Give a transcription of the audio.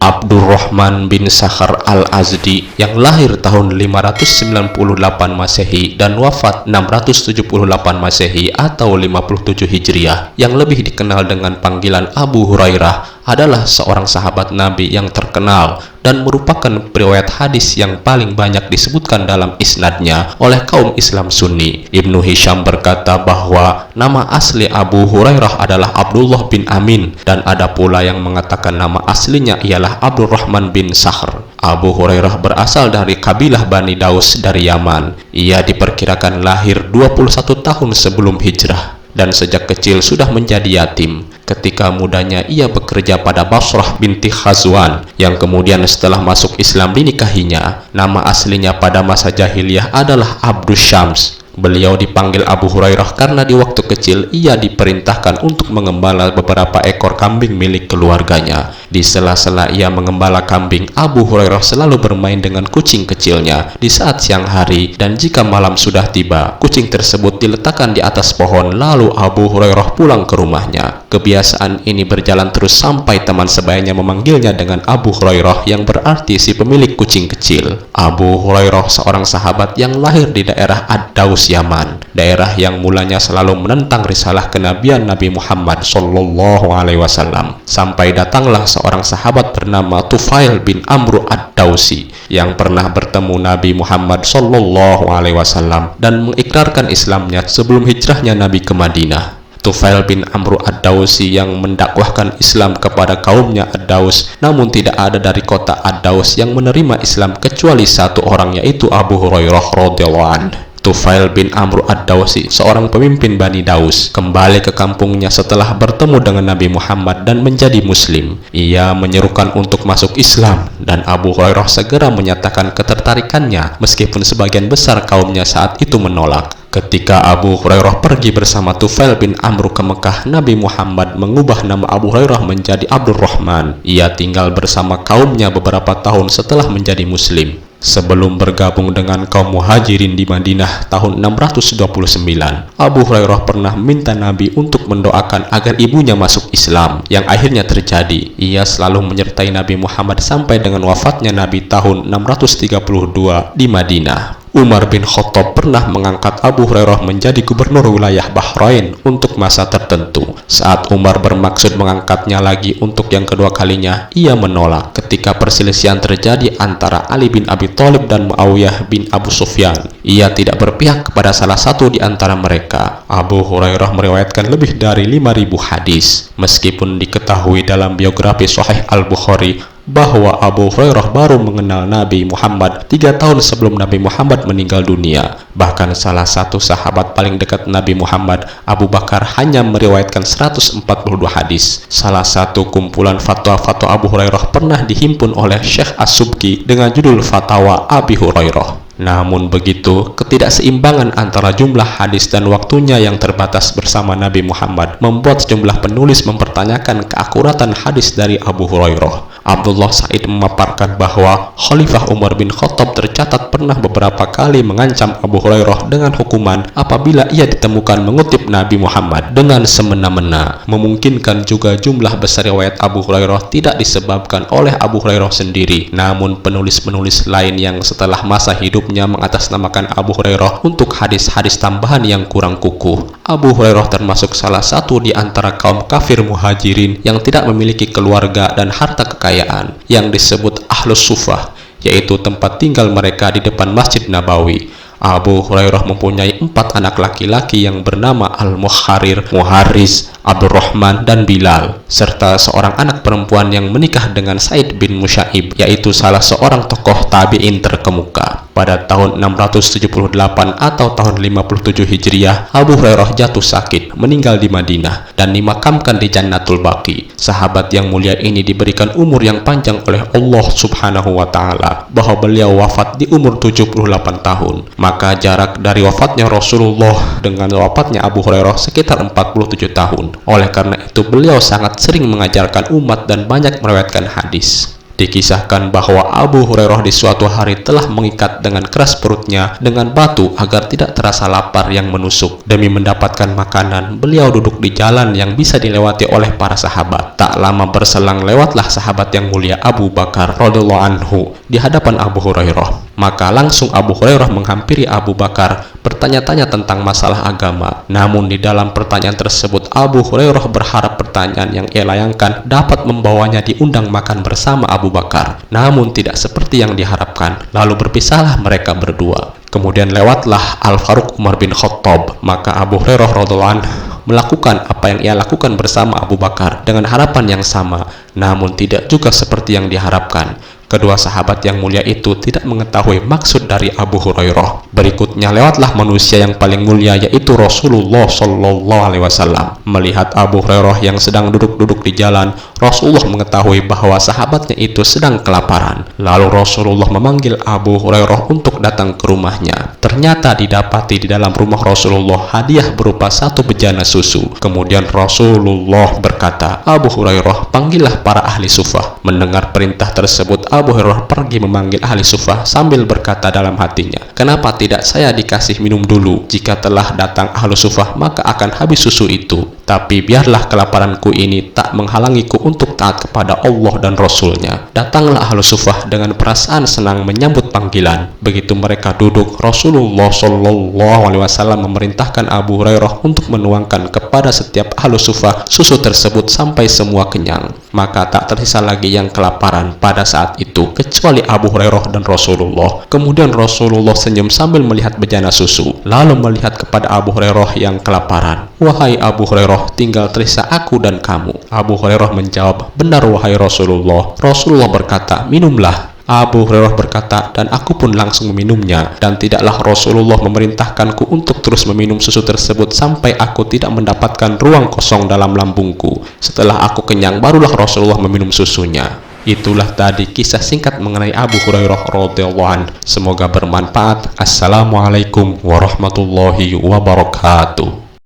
Abdurrahman bin Sakhar al-Azdi yang lahir tahun 598 Masehi dan wafat 678 Masehi atau 57 Hijriah, yang lebih dikenal dengan panggilan Abu Hurairah, adalah seorang sahabat Nabi yang terkenal dan merupakan periwayat hadis yang paling banyak disebutkan dalam isnadnya oleh kaum Islam Sunni. Ibnu Hisham berkata bahwa nama asli Abu Hurairah adalah Abdullah bin Amin, dan ada pula yang mengatakan nama aslinya ialah Abdurrahman bin Sakhr. Abu Hurairah berasal dari kabilah Bani Daus dari Yaman. Ia diperkirakan lahir 21 tahun sebelum hijrah dan sejak kecil sudah menjadi yatim. Ketika mudanya ia bekerja pada Basrah binti Khazwan, yang kemudian setelah masuk Islam dinikahinya. Nama aslinya pada masa jahiliyah adalah Abdus Syams. Beliau dipanggil Abu Hurairah karena di waktu kecil ia diperintahkan untuk mengembala beberapa ekor kambing milik keluarganya. Di sela-sela ia mengembala kambing, Abu Hurairah selalu bermain dengan kucing kecilnya di saat siang hari, dan jika malam sudah tiba, kucing tersebut diletakkan di atas pohon lalu Abu Hurairah pulang ke rumahnya. Kebiasaan ini berjalan terus sampai teman sebayanya memanggilnya dengan Abu Hurairah, yang berarti si pemilik kucing kecil. Abu Hurairah seorang sahabat yang lahir di daerah Ad-Daus, Yaman, daerah yang mulanya selalu menentang risalah kenabian Nabi Muhammad SAW, sampai datanglah seorang sahabat bernama Tufail bin Amru Ad-Dausi yang pernah bertemu Nabi Muhammad SAW dan mengikrarkan Islamnya sebelum hijrahnya Nabi ke Madinah. Tufail bin Amru Ad-Dausi yang mendakwahkan Islam kepada kaumnya Ad-Daus, namun tidak ada dari kota Ad-Daus yang menerima Islam kecuali satu orang, yaitu Abu Hurairah radhiyallahu anhu. Tufail bin Amru Ad-Dausi, seorang pemimpin Bani Daus, kembali ke kampungnya setelah bertemu dengan Nabi Muhammad dan menjadi muslim. Ia menyerukan untuk masuk Islam, dan Abu Hurairah segera menyatakan ketertarikannya meskipun sebagian besar kaumnya saat itu menolak. Ketika Abu Hurairah pergi bersama Tufail bin Amru ke Mekah, Nabi Muhammad mengubah nama Abu Hurairah menjadi Abdurrahman. Ia tinggal bersama kaumnya beberapa tahun setelah menjadi muslim. Sebelum bergabung dengan kaum muhajirin di Madinah tahun 629, Abu Hurairah pernah meminta Nabi untuk mendoakan agar ibunya masuk Islam, yang akhirnya terjadi. Ia selalu menyertai Nabi Muhammad sampai dengan wafatnya Nabi tahun 632 di Madinah. Umar bin Khattab pernah mengangkat Abu Hurairah menjadi gubernur wilayah Bahrain untuk masa tertentu. Saat Umar bermaksud mengangkatnya lagi untuk yang kedua kalinya, ia menolak ketika perselisihan terjadi antara Ali bin Abi Thalib dan Muawiyah bin Abu Sufyan. Ia tidak berpihak kepada salah satu di antara mereka. Abu Hurairah meriwayatkan lebih dari 5.000 hadis. Meskipun diketahui dalam biografi Sahih Al-Bukhari bahwa Abu Hurairah baru mengenal Nabi Muhammad 3 tahun sebelum Nabi Muhammad meninggal dunia. Bahkan salah satu sahabat paling dekat Nabi Muhammad, Abu Bakar, hanya meriwayatkan 142 hadis. Salah satu kumpulan fatwa-fatwa Abu Hurairah pernah dihimpun oleh Syekh As-Subki dengan judul Fatawa Abi Hurairah. Namun begitu, ketidakseimbangan antara jumlah hadis dan waktunya yang terbatas bersama Nabi Muhammad membuat sejumlah penulis mempertanyakan keakuratan hadis dari Abu Hurairah. Abdullah Said memaparkan bahwa Khalifah Umar bin Khattab tercatat pernah beberapa kali mengancam Abu Hurairah dengan hukuman apabila ia ditemukan mengutip Nabi Muhammad dengan semena-mena. Memungkinkan juga jumlah besar riwayat Abu Hurairah tidak disebabkan oleh Abu Hurairah sendiri, namun penulis-penulis lain yang setelah masa hidupnya mengatasnamakan Abu Hurairah untuk hadis-hadis tambahan yang kurang kukuh. Abu Hurairah termasuk salah satu di antara kaum kafir muhajirin yang tidak memiliki keluarga dan harta kekayaan yang disebut Ahlus Sufah, yaitu tempat tinggal mereka di depan Masjid Nabawi. Abu Hurairah mempunyai 4 anak laki-laki yang bernama Al-Muharrir, Muharris, Abdurrahman, dan Bilal, serta seorang anak perempuan yang menikah dengan Said bin Musyaib, yaitu salah seorang tokoh tabi'in terkemuka. Pada tahun 678 atau tahun 57 Hijriah, Abu Hurairah jatuh sakit, meninggal di Madinah, dan dimakamkan di Jannatul Baqi. Sahabat yang mulia ini diberikan umur yang panjang oleh Allah Subhanahu wa Ta'ala, bahwa beliau wafat di umur 78 tahun. Maka jarak dari wafatnya Rasulullah dengan wafatnya Abu Hurairah sekitar 47 tahun. Oleh karena itu beliau sangat sering mengajarkan umat dan banyak meriwayatkan hadis. Dikisahkan bahwa Abu Hurairah di suatu hari telah mengikat dengan keras perutnya dengan batu agar tidak terasa lapar yang menusuk. Demi mendapatkan makanan, beliau duduk di jalan yang bisa dilewati oleh para sahabat. Tak lama berselang lewatlah sahabat yang mulia Abu Bakar radhiyallahu anhu di hadapan Abu Hurairah. Maka langsung Abu Hurairah menghampiri Abu Bakar bertanya-tanya tentang masalah agama. Namun di dalam pertanyaan tersebut Abu Hurairah berharap pertanyaan yang ia layangkan dapat membawanya diundang makan bersama Abu Bakar. Namun tidak seperti yang diharapkan. Lalu berpisahlah mereka berdua. Kemudian lewatlah Al-Faruq Umar bin Khattab. Maka Abu Hurairah radhiyallahu anhu melakukan apa yang ia lakukan bersama Abu Bakar dengan harapan yang sama, namun tidak juga seperti yang diharapkan. Kedua sahabat yang mulia itu tidak mengetahui maksud dari Abu Hurairah. Berikutnya lewatlah manusia yang paling mulia, yaitu Rasulullah Shallallahu Alaihi Wasallam. Melihat Abu Hurairah yang sedang duduk-duduk di jalan, Rasulullah mengetahui bahwa sahabatnya itu sedang kelaparan. Lalu Rasulullah memanggil Abu Hurairah untuk datang ke rumahnya. Ternyata didapati di dalam rumah Rasulullah hadiah berupa satu bejana susu. Kemudian Rasulullah berkata, "Abu Hurairah, panggillah para ahli sufah." Mendengar perintah tersebut, Abu Hurairah pergi memanggil ahli sufah sambil berkata dalam hatinya, "Kenapa tidak saya dikasih minum dulu? Jika telah datang ahli sufah maka akan habis susu itu. Tapi biarlah kelaparanku ini tak menghalangiku untuk taat kepada Allah dan Rasulnya." Datanglah ahli sufah dengan perasaan senang menyambut panggilan. Begitu mereka duduk, Rasulullah Shallallahu Alaihi Wasallam memerintahkan Abu Hurairah untuk menuangkan kepada setiap ahli sufah susu tersebut sampai semua kenyang. Maka tak tersisa lagi yang kelaparan pada saat itu kecuali Abu Hurairah dan Rasulullah. Kemudian Rasulullah senyum sambil melihat bejana susu, lalu melihat kepada Abu Hurairah yang kelaparan. "Wahai Abu Hurairah, tinggal tersisa aku dan kamu." Abu Hurairah menjawab, "Benar wahai Rasulullah." Rasulullah berkata, "Minumlah." Abu Hurairah berkata, "Dan aku pun langsung meminumnya, dan tidaklah Rasulullah memerintahkanku untuk terus meminum susu tersebut sampai aku tidak mendapatkan ruang kosong dalam lambungku. Setelah aku kenyang, barulah Rasulullah meminum susunya." Itulah tadi kisah singkat mengenai Abu Hurairah radhiyallahu anhu. Semoga bermanfaat. Assalamualaikum warahmatullahi wabarakatuh.